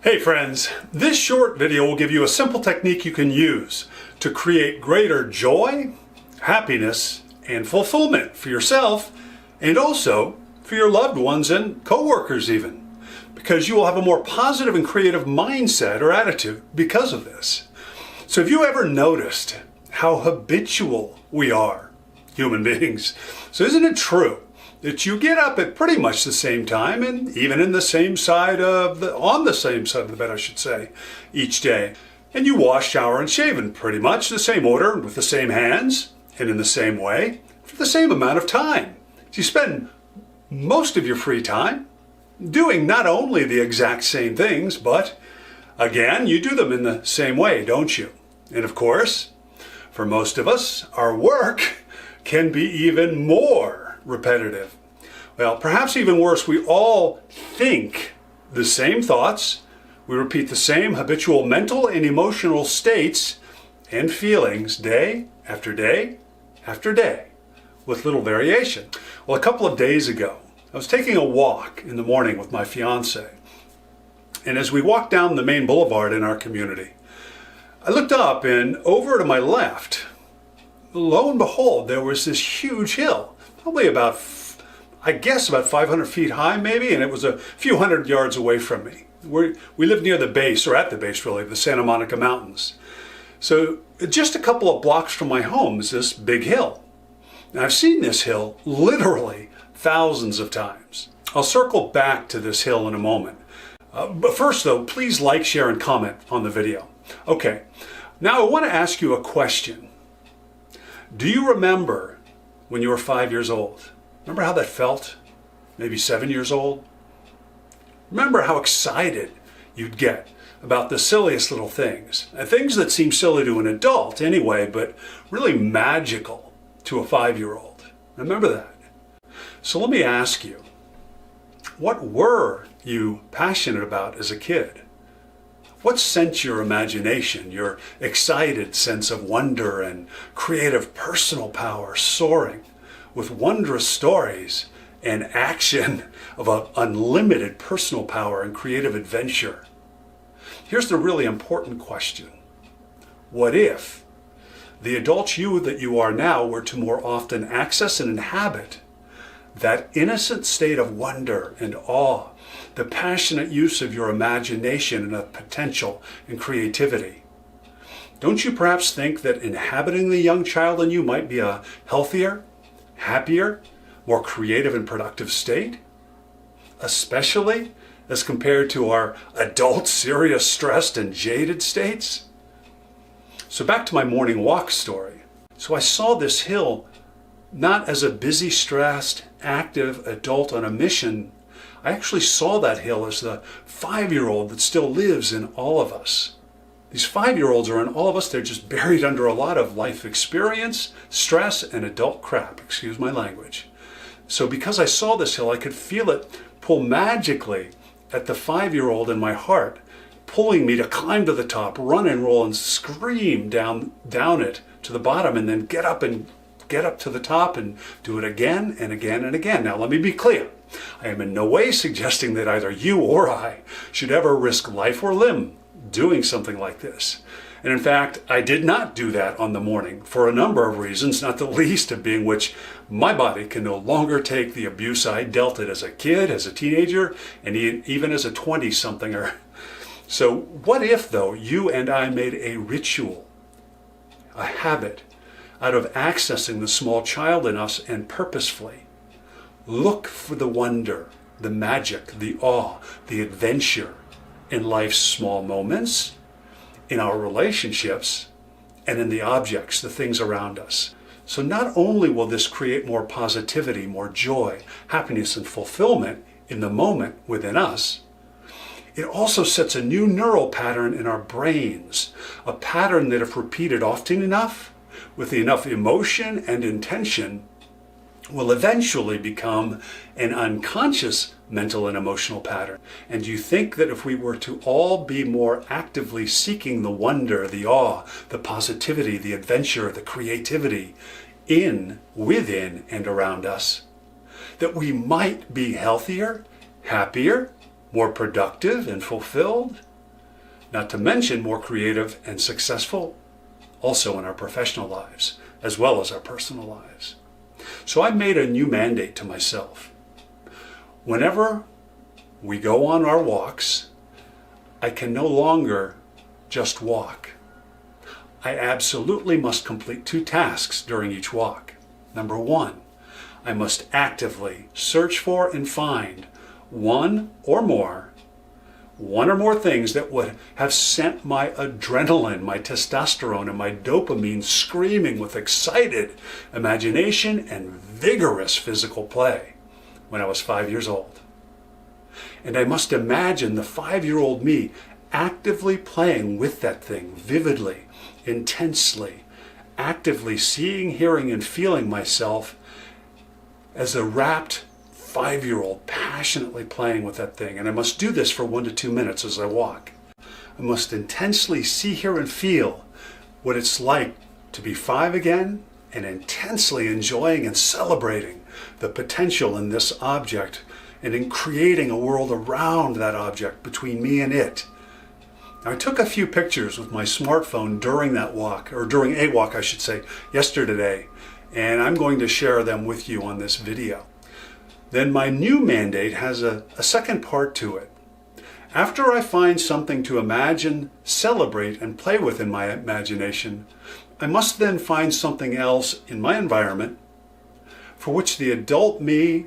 Hey friends, this short video will give you a simple technique you can use to create greater joy, happiness, and fulfillment for yourself and also for your loved ones and coworkers even, because you will have a more positive and creative mindset or attitude because of this. So have you ever noticed how habitual we are, human beings? So isn't it true that you get up at pretty much the same time and even on the same side of the bed, I should say, each day. And you wash, shower, and shave in pretty much the same order, with the same hands, and in the same way, for the same amount of time. So you spend most of your free time doing not only the exact same things, but again, you do them in the same way, don't you? And of course, for most of us, our work can be even more repetitive. Well, perhaps even worse, we all think the same thoughts, we repeat the same habitual mental and emotional states and feelings day after day after day, with little variation. Well, a couple of days ago, I was taking a walk in the morning with my fiance, and as we walked down the main boulevard in our community, I looked up, and over to my left, lo and behold, there was this huge hill, probably about 500 feet high maybe, and it was a few hundred yards away from me. We live near the base, or at the base really, of the Santa Monica Mountains. So just a couple of blocks from my home is this big hill. Now I've seen this hill literally thousands of times. I'll circle back to this hill in a moment. But first though, please like, share, and comment on the video. Okay, now I want to ask you a question. Do you remember when you were 5 years old? Remember how that felt? Maybe 7 years old? Remember how excited you'd get about the silliest little things. Things that seem silly to an adult anyway, but really magical to a 5-year-old. Remember that? So let me ask you, what were you passionate about as a kid? What sent your imagination, your excited sense of wonder and creative personal power soaring with wondrous stories and action of an unlimited personal power and creative adventure? Here's the really important question. What if the adult you that you are now were to more often access and inhabit that innocent state of wonder and awe, the passionate use of your imagination and of potential and creativity? Don't you perhaps think that inhabiting the young child in you might be a healthier, happier, more creative and productive state? Especially as compared to our adult, serious, stressed, and jaded states? So back to my morning walk story. So I saw this hill not as a busy, stressed, active adult on a mission. I actually saw that hill as the 5-year-old that still lives in all of us. These 5-year-olds are in all of us. They're just buried under a lot of life experience, stress, and adult crap. Excuse my language. So because I saw this hill, I could feel it pull magically at the 5-year-old in my heart, pulling me to climb to the top, run and roll and scream down it to the bottom, and then get up to the top and do it again and again and again. Now let me be clear. I am in no way suggesting that either you or I should ever risk life or limb doing something like this. And in fact, I did not do that on the morning for a number of reasons, not the least of being which my body can no longer take the abuse I dealt it as a kid, as a teenager, and even as a 20-somethinger. So what if, though, you and I made a ritual, a habit, out of accessing the small child in us and purposefully look for the wonder, the magic, the awe, the adventure in life's small moments, in our relationships, and in the objects, the things around us. So not only will this create more positivity, more joy, happiness, and fulfillment in the moment within us, it also sets a new neural pattern in our brains, a pattern that if repeated often enough, with enough emotion and intention, will eventually become an unconscious mental and emotional pattern. And do you think that if we were to all be more actively seeking the wonder, the awe, the positivity, the adventure, the creativity within and around us, that we might be healthier, happier, more productive and fulfilled? not to mention more creative and successful also in our professional lives as well as our personal lives. So I made a new mandate to myself. Whenever we go on our walks, I can no longer just walk. I absolutely must complete 2 tasks during each walk. Number 1, I must actively search for and find one or more things that would have sent my adrenaline, my testosterone, and my dopamine screaming with excited imagination and vigorous physical play when I was 5 years old. And I must imagine the 5-year-old me actively playing with that thing vividly, intensely, actively seeing, hearing, and feeling myself as a rapt 5-year-old passionately playing with that thing. And I must do this for 1 to 2 minutes as I walk. I must intensely see, hear, and feel what it's like to be 5 again, and intensely enjoying and celebrating the potential in this object and in creating a world around that object between me and it. I took a few pictures with my smartphone during that walk, or during a walk I should say, yesterday, and I'm going to share them with you on this video. Then my new mandate has a second part to it. After I find something to imagine, celebrate, and play with in my imagination, I must then find something else in my environment for which the adult me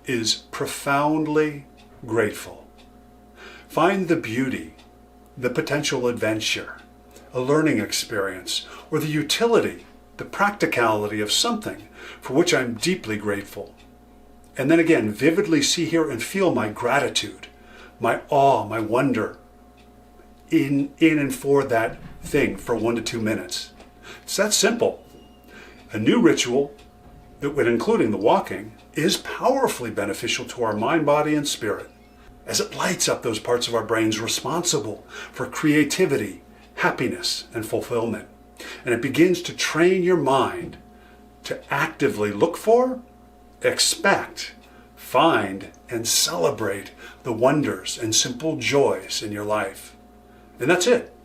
is profoundly grateful. Find the beauty, the potential adventure, a learning experience, or the utility, the practicality of something for which I'm deeply grateful. And then again, vividly see, hear, and feel my gratitude, my awe, my wonder in and for that thing for 1 to 2 minutes. It's that simple. A new ritual, that when including the walking, is powerfully beneficial to our mind, body, and spirit, as it lights up those parts of our brains responsible for creativity, happiness, and fulfillment. And it begins to train your mind to actively look for, expect, find, and celebrate the wonders and simple joys in your life. And that's it.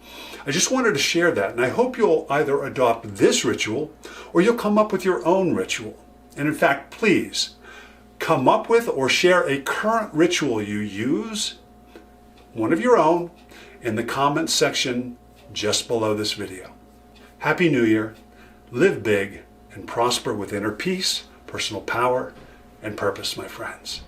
I just wanted to share that, and I hope you'll either adopt this ritual or you'll come up with your own ritual. And in fact, please come up with or share a current ritual you use, one of your own, in the comments section just below this video. Happy New Year. Live big and prosper with inner peace, personal power, and purpose, my friends.